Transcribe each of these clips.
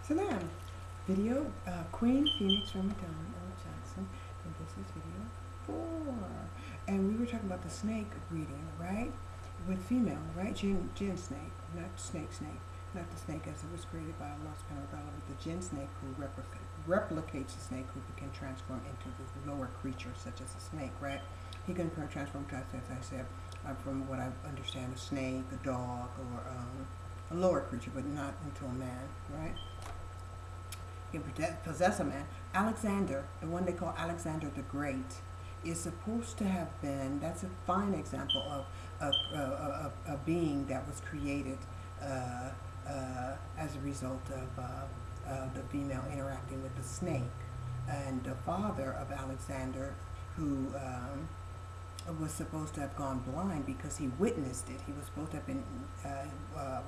So then, video Queen Phoenix from Madonna L. Jackson, and this is video 4. And we were talking about the snake breeding, right? With female, right? Jinn snake, not snake, not the snake as it was created by Allah subhanahu wa ta'ala, but the jinn snake who replicates the snake who can transform into the lower creature such as a snake, right? He can transform to, as I said, from what I understand, a snake, a dog, or a lower creature, but not into a man, right? He can possess a man. Alexander, the one they call Alexander the Great, is supposed to have been, that's a fine example of a being that was created as a result of the female interacting with the snake. And the father of Alexander, who was supposed to have gone blind because he witnessed it. He was supposed to have been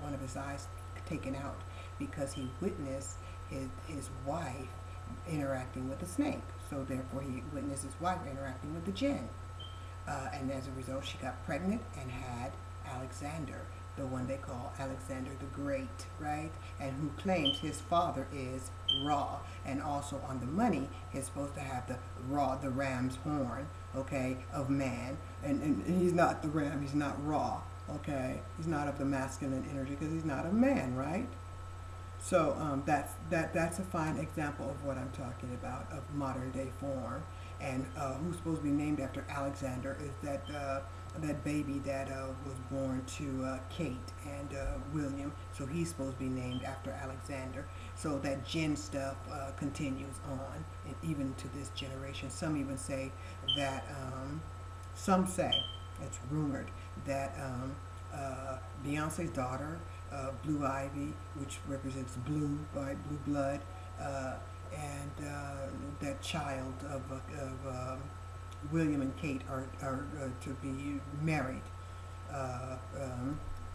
one of his eyes taken out because he witnessed his wife interacting with the snake. So therefore he witnessed his wife interacting with the jinn. And as a result, she got pregnant and had Alexander, the one they call Alexander the Great, right? And who claims his father is Ra. And also on the money, he's supposed to have the Ra, the ram's horn, okay, of man. And he's not the ram, he's not Ra, okay? He's not of the masculine energy because he's not a man, right? So that's a fine example of what I'm talking about, of modern day form. And who's supposed to be named after Alexander is that baby that was born to Kate and William. So he's supposed to be named after Alexander. So that jinn stuff continues on, and even to this generation. Some even say that, some say, it's rumored, that Beyonce's daughter, Blue Ivy, which represents blue, right, blue blood, and that child of William and Kate are to be married,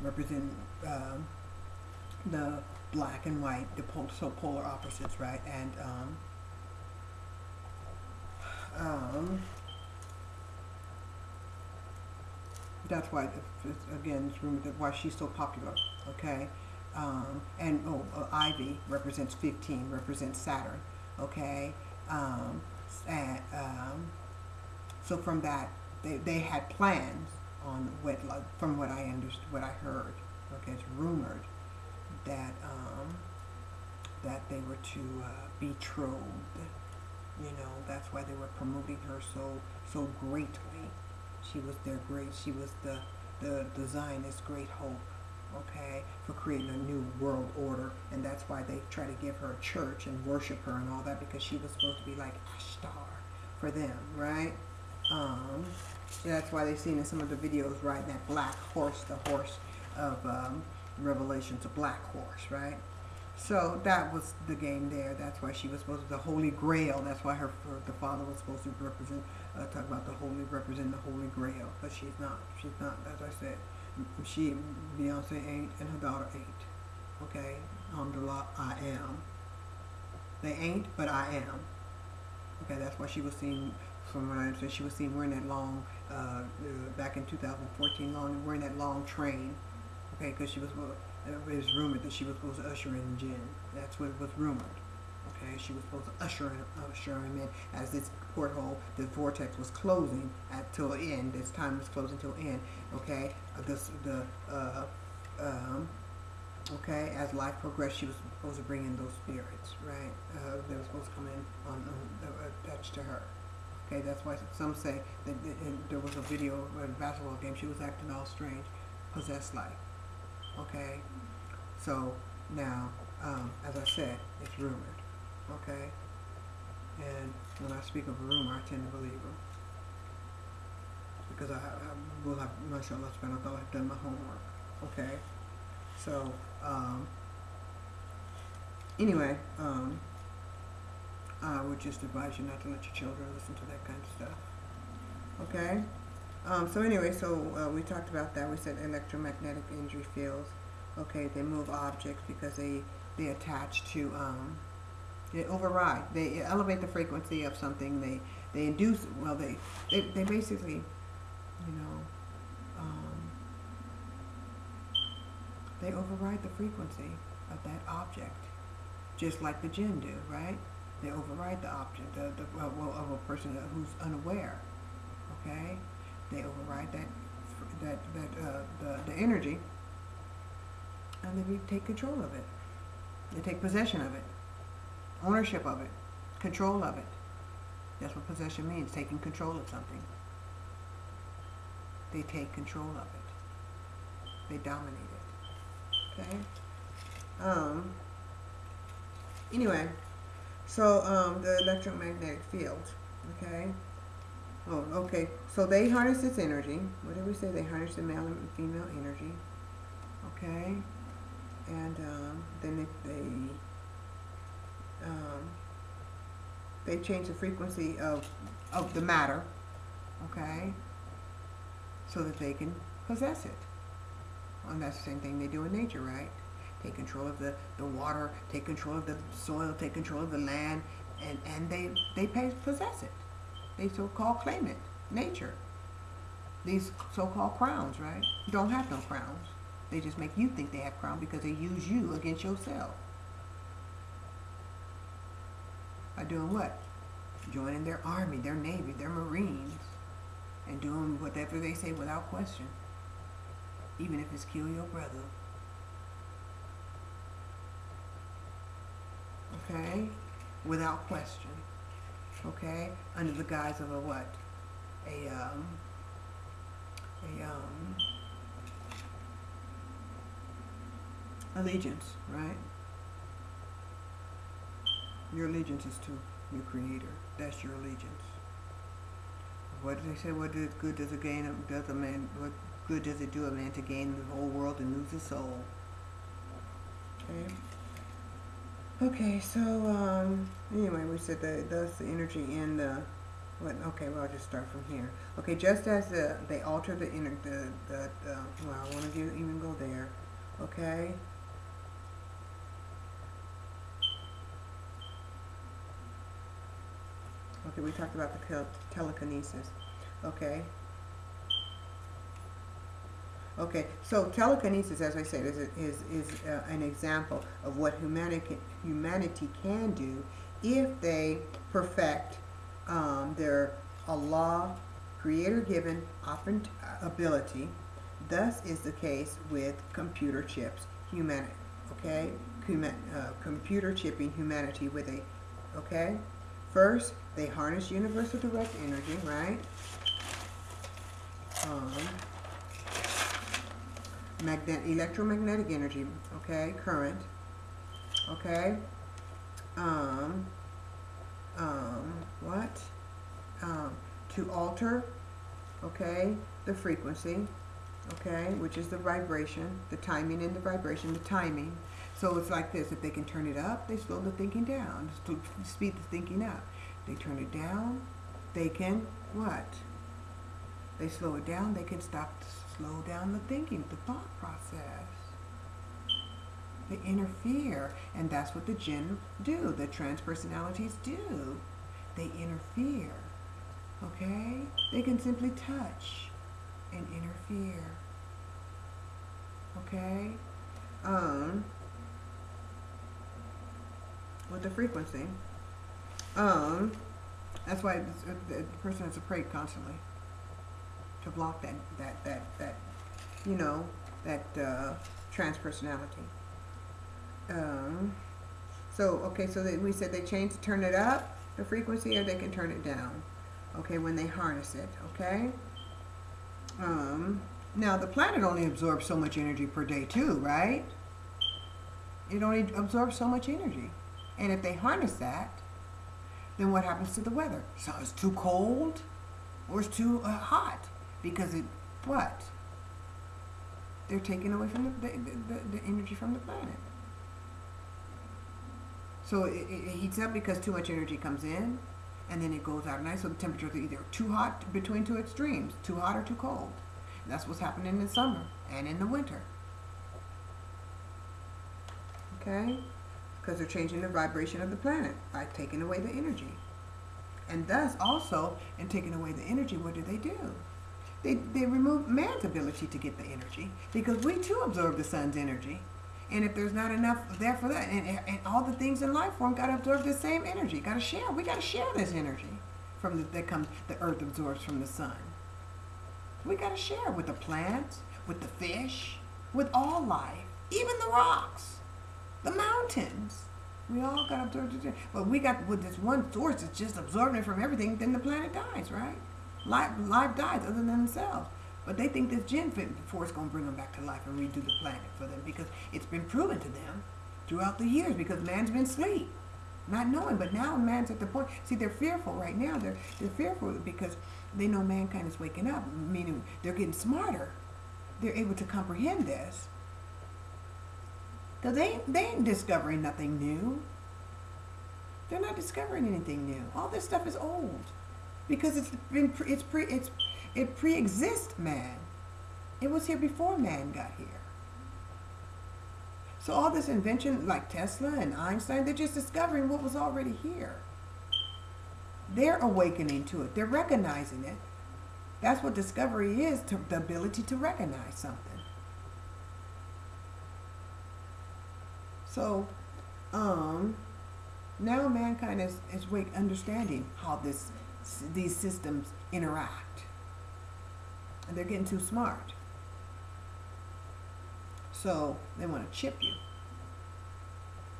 represent the black and white, the so polar opposites, right? And that's why, again, it's rumored that why she's so popular, okay? And Ivy represents 15, represents Saturn, okay? And so from that, they had plans on what, like, from what I understood, what I heard, okay, it's rumored that that they were to betrothed. You know, that's why they were promoting her so greatly. She was their great. She was the Zionist great hope, okay, for creating a new world order. And that's why they try to give her a church and worship her and all that, because she was supposed to be like Ashtar for them, right? That's why they've seen in some of the videos riding that black horse, the horse of Revelations, a black horse, right? So that was the game there. That's why she was supposed to be the Holy Grail. That's why the father was supposed to represent, talk about represent the Holy Grail. But she's not. She's not. As I said, Beyonce ain't, and her daughter ain't. Okay, alhamdulillah, I am. They ain't, but I am. Okay, that's why she was seen. From what I understand, she was seen wearing that long, back in 2014, wearing that long train. Okay, because she was. It was rumored that she was supposed to usher in jinn. That's what was rumored. Okay, she was supposed to usher him in as this porthole, this vortex was closing till end. This time was closing till end. Okay, okay, as life progressed, she was supposed to bring in those spirits, right? They were supposed to come in attached to her. Okay, that's why some say that there was a video of a basketball game. She was acting all strange, possessed like. Okay, so now, as I said, it's rumored, okay, and when I speak of a rumor, I tend to believe them, because I will have, mashallah, I've done my homework, okay, so, anyway, I would just advise you not to let your children listen to that kind of stuff, okay. So anyway, we talked about that. We said electromagnetic energy fields. Okay, they move objects because they attach to, they override. They elevate the frequency of something. They induce, well, they basically, you know, they override the frequency of that object just like the jinn do, right? They override the object of a person who's unaware. Okay, they override the energy, and they take control of it. They take possession of it, ownership of it, control of it. That's what possession means, taking control of something. They take control of it. They dominate it. Okay? Anyway, so the electromagnetic field, okay? Oh, okay. So they harness its energy. What did we say? They harness the male and female energy. Okay? And then they change the frequency of the matter, okay, so that they can possess it. And that's the same thing they do in nature, right? Take control of the water, take control of the soil, take control of the land, and they possess it. They so-called claim it. Nature. These so-called crowns, right? Don't have no crowns. They just make you think they have crown because they use you against yourself. By doing what? Joining their army, their navy, their marines, and doing whatever they say without question, even if it's kill your brother. Okay? Without question. Okay? Under the guise of a what? Allegiance, right? Your allegiance is to your Creator. That's your allegiance. What did they say? What good does it gain? What good does it do a man to gain the whole world and lose his soul? Okay. Okay. So anyway, we said that thus the energy in the what? Okay. Well, I'll just start from here. Okay. Just as they alter the inner well, I want to even go there. Okay. Okay, we talked about the telekinesis. Okay. Okay, so telekinesis, as I said, is an example of what humanity can do if they perfect their Allah, creator-given ability. Thus is the case with computer chips, okay? Computer chipping humanity with a, okay? First, they harness universal direct energy, right? Electromagnetic energy, okay? Current, okay? What? To alter, okay, the frequency, okay, which is the vibration, the timing and the vibration, the timing. So it's like this: if they can turn it up, they slow the thinking down, speed the thinking up. They turn it down, they can what? They slow it down, they can slow down the thinking, the thought process. They interfere, and that's what the jinn do, the transpersonalities do. They interfere, okay? They can simply touch and interfere, okay? With the frequency. That's why the person has to pray constantly to block that you know, that transpersonality. So okay, so we said they turn it up, the frequency, or they can turn it down. Okay, when they harness it. Okay. Now the planet only absorbs so much energy per day too, right? It only absorbs so much energy, and if they harness that, then what happens to the weather? So it's too cold or it's too hot because what? They're taking away from the energy from the planet. So it heats up because too much energy comes in, and then it goes out at night. So the temperatures are either too hot, between two extremes, too hot or too cold. And that's what's happening in the summer and in the winter. Okay? Because they're changing the vibration of the planet by taking away the energy. And thus also, in taking away the energy, what do? They remove man's ability to get the energy, because we too absorb the sun's energy. And if there's not enough there for that, and all the things in life form got to absorb the same energy, got to share. We got to share this energy the earth absorbs from the sun. We got to share with the plants, with the fish, with all life, even the rocks, the mountains. We all got to absorb it. But we got with this one source that's just absorbing it from everything, then the planet dies, right? Life dies other than themselves. But they think this Jinn force is going to bring them back to life and redo the planet for them, because it's been proven to them throughout the years, because man's been asleep, not knowing. But now man's at the point. See, they're fearful right now. They're fearful because they know mankind is waking up, meaning they're getting smarter. They're able to comprehend this. Because they ain't discovering nothing new. They're not discovering anything new. All this stuff is old, because it pre-exists man. It was here before man got here. So all this invention, like Tesla and Einstein, they're just discovering what was already here. They're awakening to it. They're recognizing it. That's what discovery is, the ability to recognize something. So, now mankind is understanding how these systems interact. And they're getting too smart. So they want to chip you,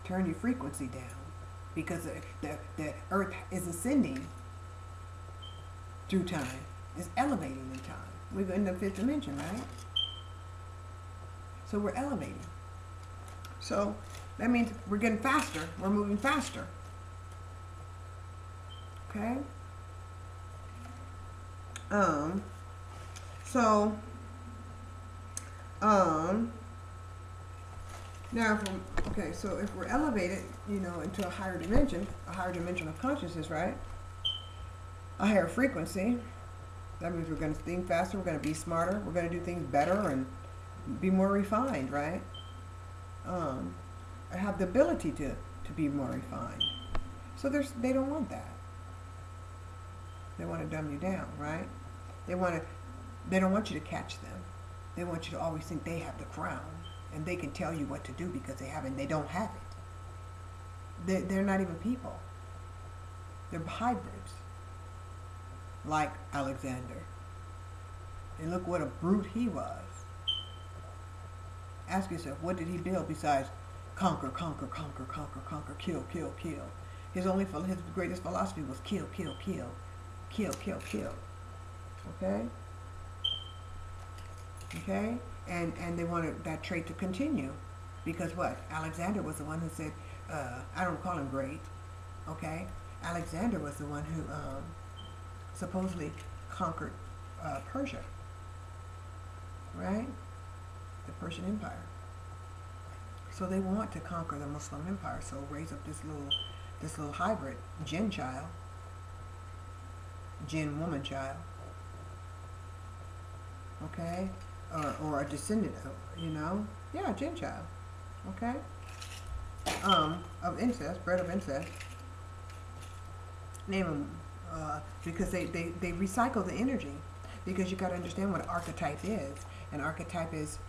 turn your frequency down, because the earth is ascending through time, is elevating in time. We're in the fifth dimension, right? So we're elevating. So that means we're getting faster, we're moving faster. Okay? Now, so if we're elevated, into a higher dimension of consciousness, right? A higher frequency, that means we're going to think faster, we're going to be smarter, we're going to do things better and be more refined, right? I have the ability to be more refined. So they don't want that. They want to dumb you down, right? They don't want you to catch them. They want you to always think they have the crown and they can tell you what to do because they don't have it. They're not even people. They're hybrids. Like Alexander. And look what a brute he was. Ask yourself, what did he build besides conquer, conquer, conquer, conquer, conquer, kill, kill, kill? His greatest philosophy was kill, kill, kill, kill, kill, kill. Okay? Okay? And they wanted that trait to continue. Because what? Alexander was the one who said, I don't call him great. Okay? Alexander was the one who supposedly conquered Persia. Right? The Persian Empire. So they want to conquer the Muslim Empire. So raise up this little hybrid Jinn child, Jinn woman child. Okay? Or a descendant of, yeah, Jinn child. Okay? Of incest, bred of incest. Name them, because they recycle the energy. Because you got to understand what an archetype is. An archetype is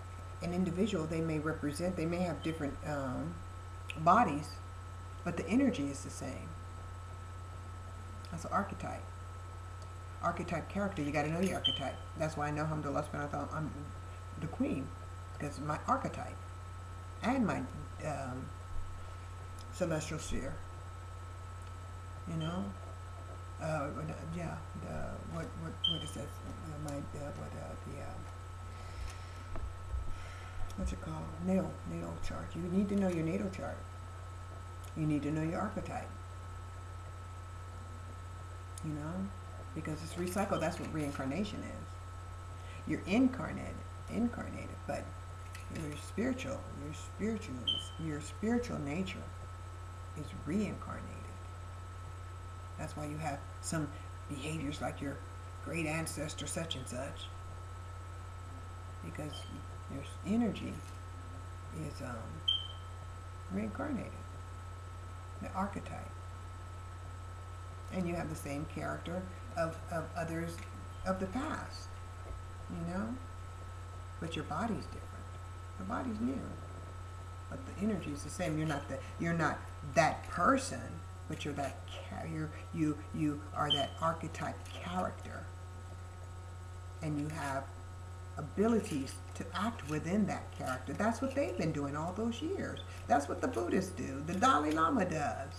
an individual. They may have different bodies, but the energy is the same. That's an archetype. Archetype character, you got to know your archetype. That's why I know alhamdulillah, I'm the queen, because my archetype and my celestial sphere. What is that? What's it called? Natal chart. You need to know your natal chart. You need to know your archetype. Because it's recycled. That's what reincarnation is. You're incarnated, but your spiritual nature is reincarnated. That's why you have some behaviors like your great ancestor such and such, because your energy is reincarnated, the archetype. And you have the same character of others of the past, but your body's different. The body's new. but the energy is the same. You're not that person, but you're that you are that archetype character, and you have abilities to act within that character. That's what they've been doing all those years. That's what the Buddhists do. The Dalai Lama does.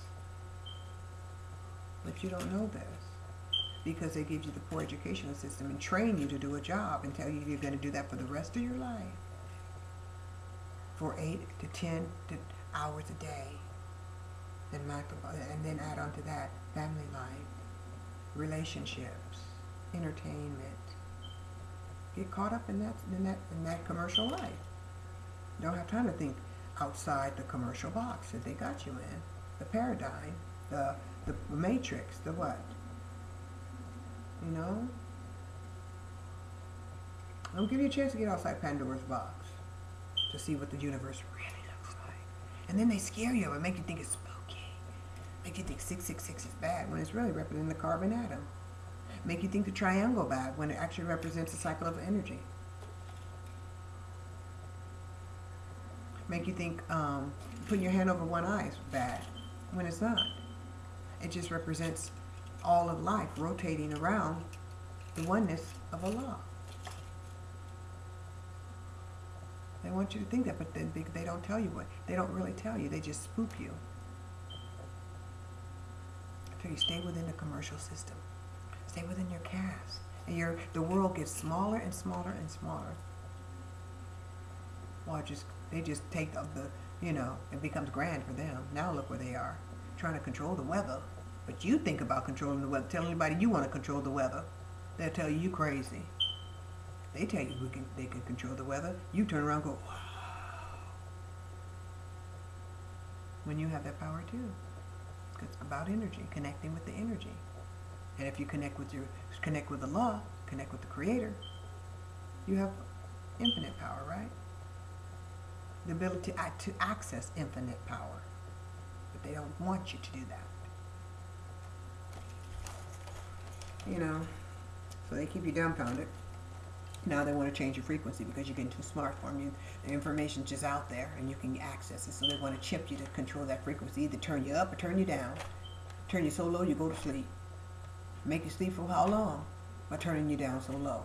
But you don't know this because they give you the poor educational system and train you to do a job and tell you you're going to do that for the rest of your life. For 8 to 10 hours a day. And then add on to that family life, relationships, entertainment. Get caught up in that commercial life. You don't have time to think outside the commercial box that they got you in. The paradigm, the matrix, the what? You know? I'll give you a chance to get outside Pandora's box to see what the universe really looks like. And then they scare you and make you think it's spooky. Make you think 666 is bad when it's really representing the carbon atom. Make you think the triangle bad when it actually represents a cycle of energy. Make you think putting your hand over one eye is bad when it's not. It just represents all of life rotating around the oneness of Allah. They want you to think that, but then they don't tell you what. They don't really tell you. They just spook you. I tell you, stay within the commercial system. Stay within your caste. And the world gets smaller and smaller and smaller. Well, they just take it becomes grand for them. Now look where they are, trying to control the weather. But you think about controlling the weather. Tell anybody you want to control the weather, they'll tell you crazy. They tell you they can control the weather. You turn around and go, wow. When you have that power too. It's about energy, connecting with the energy. And if you connect with Allah, connect with the Creator, you have infinite power, right? The ability to access infinite power. But they don't want you to do that. You know, so they keep you dumbfounded. Now they want to change your frequency because you're getting too smart for them. The information's just out there and you can access it. So they want to chip you to control that frequency, either turn you up or turn you down. Turn you so low you go to sleep. Make you sleep for how long? By turning you down so low.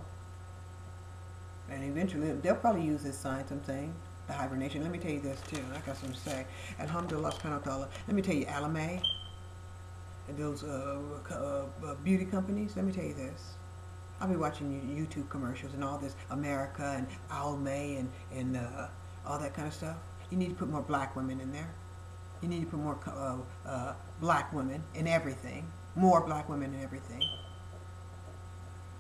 And eventually, they'll probably use this science, I'm saying, the hibernation. Let me tell you this too, I got something to say. Alhamdulillah, subhanahu wa ta'ala. Let me tell you, Alame, and those beauty companies, let me tell you this. I'll be watching YouTube commercials and all this America and Almay and all that kind of stuff. You need to put more black women in there. You need to put more black women in everything. More black women in everything.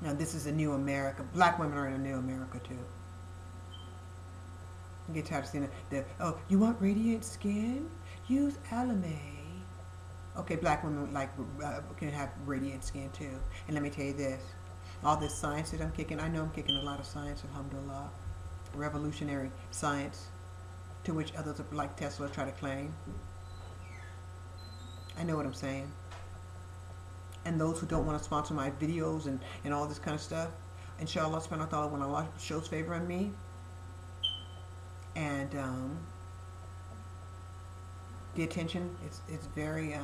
Now this is a new America. Black women are in a new America too. You get tired of seeing oh, you want radiant skin? Use Alame. Okay, black women can have radiant skin too. And let me tell you this. All this science that I'm kicking, I know I'm kicking a lot of science, alhamdulillah. Revolutionary science, to which others like Tesla try to claim. I know what I'm saying. And those who don't want to sponsor my videos and all this kind of stuff, inshallah subhanahu wa ta'ala, when Allah shows favor on me, and the attention, it's very,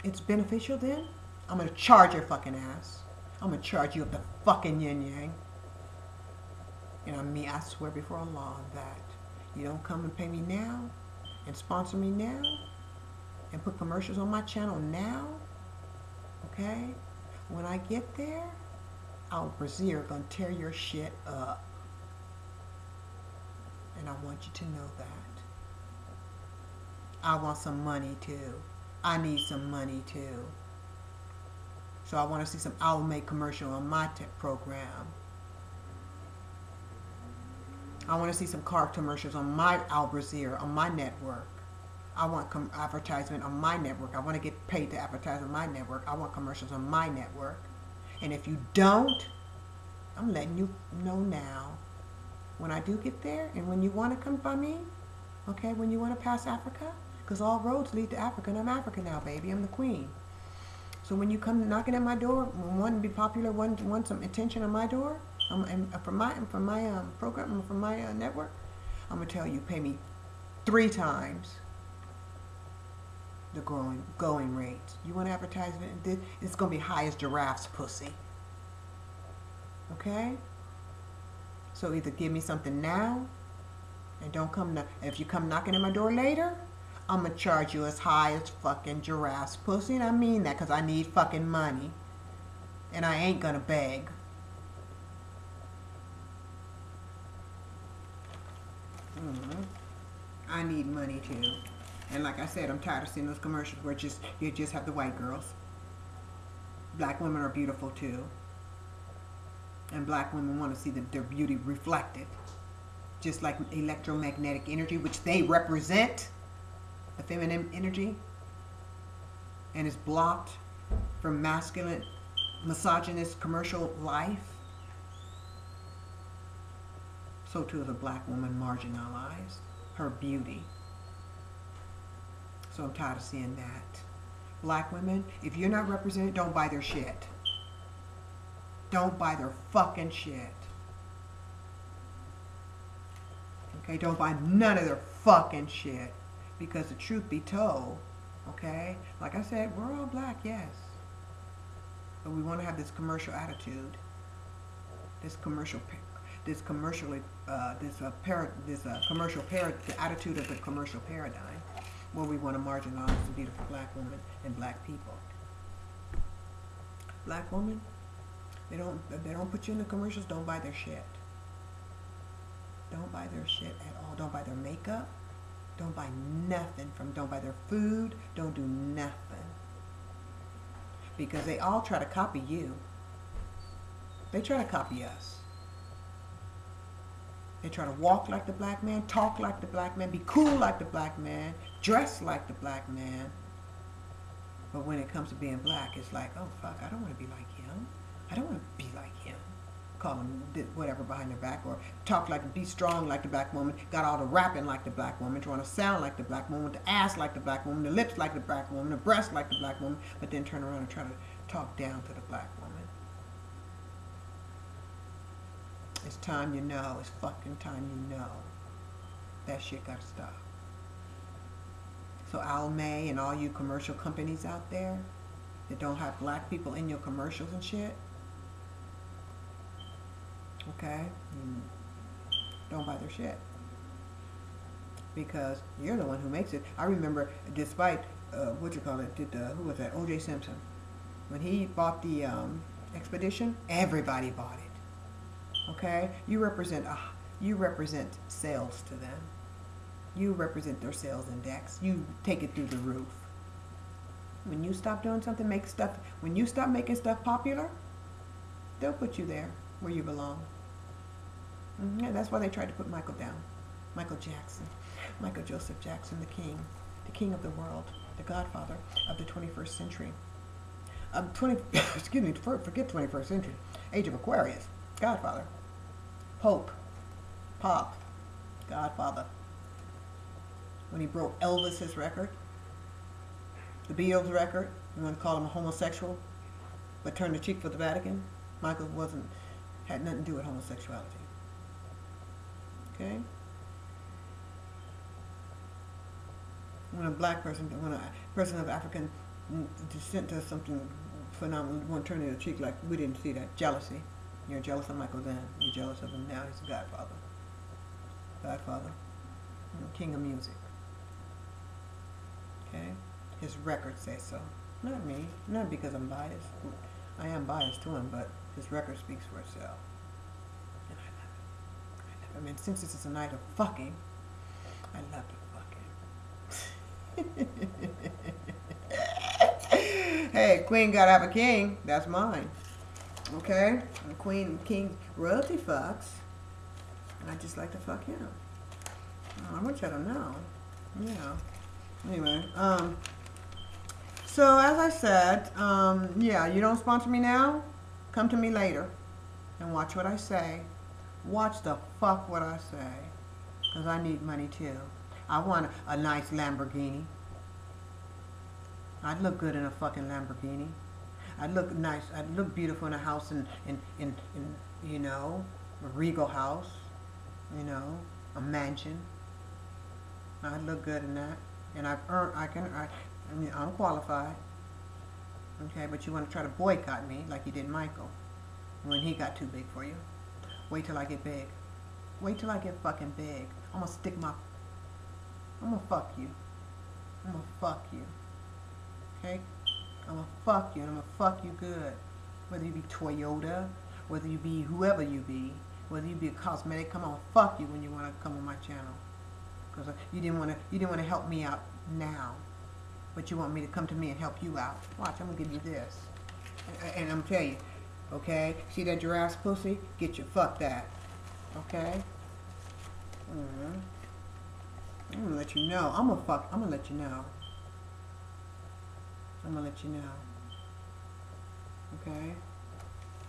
it's beneficial then, I'm going to charge your fucking ass. I'm going to charge you up the fucking yin-yang. And I swear before Allah on that. You don't come and pay me now and sponsor me now and put commercials on my channel now, okay? When I get there, Brazeera going to tear your shit up. And I want you to know that. I want some money too. I need some money too. So I want to see some I'll make commercial on my tech program. I want to see some car commercials on my Brazeera, on my network. I want advertisement on my network. I want to get paid to advertise on my network. I want commercials on my network. And if you don't, I'm letting you know now. When I do get there, and when you want to come by me, okay, when you want to pass Africa, because all roads lead to Africa, and I'm Africa now, baby. I'm the queen. So when you come knocking at my door, want to be popular, want some attention on my door, and from my program, from my network, I'm gonna tell you, pay me 3 times the going rate. You want advertisement? It's going to be high as giraffe's pussy. Okay? So either give me something now, and don't come, if you come knocking at my door later, I'm going to charge you as high as fucking giraffe's pussy. And I mean that because I need fucking money. And I ain't going to beg. I need money too. And like I said, I'm tired of seeing those commercials where you just have the white girls. Black women are beautiful too. And black women want to see their beauty reflected. Just like electromagnetic energy, which they represent, the feminine energy, and is blocked from masculine, misogynist commercial life. So too is a black woman marginalized. Her beauty. So I'm tired of seeing that. Black women, if you're not represented, don't buy their shit. Don't buy their fucking shit. Okay, don't buy none of their fucking shit. Because the truth be told, okay, like I said, we're all black, yes. But we want to have this commercial attitude. The attitude of the commercial paradigm, where we want to marginalize the beautiful black woman and black people. Black woman, they don't put you in the commercials. Don't buy their shit. Don't buy their shit at all. Don't buy their makeup. Don't buy nothing from. Don't buy their food. Don't do nothing, because they all try to copy you. They try to copy us. They try to walk like the black man, talk like the black man, be cool like the black man, dress like the black man. But when it comes to being black, it's like, oh fuck, I don't want to be like him. I don't want to be like him. Call him whatever behind their back, or talk like, be strong like the black woman, got all the rapping like the black woman, trying to sound like the black woman, the ass like the black woman, the lips like the black woman, the breasts like the black woman, but then turn around and try to talk down to the black woman. It's time you know. It's fucking time you know. That shit gotta stop. So Al May and all you commercial companies out there that don't have black people in your commercials and shit, okay, don't buy their shit. Because you're the one who makes it. I remember, despite, who was that, O.J. Simpson, when he bought the expedition, everybody bought it. Okay, you represent sales to them. You represent their sales index. You take it through the roof. When you stop doing something, when you stop making stuff popular, they'll put you there where you belong. Yeah, that's why they tried to put Michael down. Michael Jackson, Michael Joseph Jackson, the king of the world, the godfather of the 21st century. Forget 21st century, age of Aquarius, godfather. Pope, Pop, Godfather. When he broke Elvis's record, the Beatles record, you want to call him a homosexual, but turned the cheek for the Vatican. Michael had nothing to do with homosexuality. Okay? When a person of African descent does something phenomenal, want to turn the cheek, like we didn't see that. Jealousy. You're jealous of Michael then. You're jealous of him now. He's a godfather. Godfather. King of music. Okay? His records say so. Not me. Not because I'm biased. I am biased to him, but his record speaks for itself. And I love it. I mean, since this is a night of fucking, I love to fucking. Hey, queen gotta have a king. That's mine. Okay? The queen, king, royalty fucks. And I just like to fuck him. I want you to know. Yeah. Anyway, so as I said, yeah, you don't sponsor me now? Come to me later and watch what I say. Watch the fuck what I say. Because I need money too. I want a nice Lamborghini. I'd look good in a fucking Lamborghini. I'd look nice. I'd look beautiful in a house in you know, a regal house. You know, a mansion. I look good in that. And I mean, I'm qualified. Okay, but you want to try to boycott me like you did Michael when he got too big for you. Wait till I get big. Wait till I get fucking big. I'm gonna stick my... I'm gonna fuck you. I'm gonna fuck you. Okay? I'm gonna fuck you, and I'm gonna fuck you good. Whether you be Toyota, whether you be whoever you be, whether you be a cosmetic, come on, fuck you when you want to come on my channel. Because you didn't want to help me out now, but you want me to come to me and help you out. Watch, I'm gonna give you this, and I'm tell you, okay? See that giraffe's pussy? Get you, fuck that, okay? I'm gonna let you know. I'm gonna let you know. I'm gonna let you know, okay?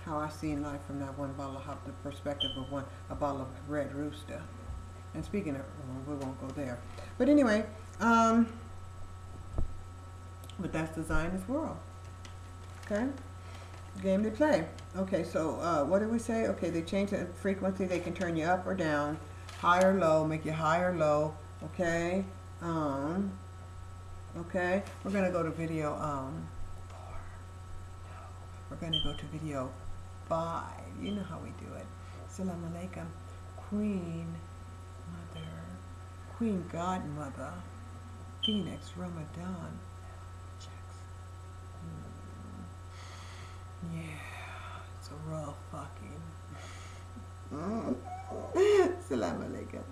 How I seen life from that one bottle of the perspective of a bottle of Red Rooster. And speaking of, we won't go there. But anyway, but that's the Zionist world. Okay? Game to play. Okay, so what did we say? Okay, they change the frequency. They can turn you up or down, high or low, make you high or low. Okay? Okay? We're going to go to video, we're going to go to video 5. You know how we do it. Salam alaikum. Queen Mother, Queen Godmother, Phoenix Ramadan. Yeah, it's a rough fucking. Salam alaikum.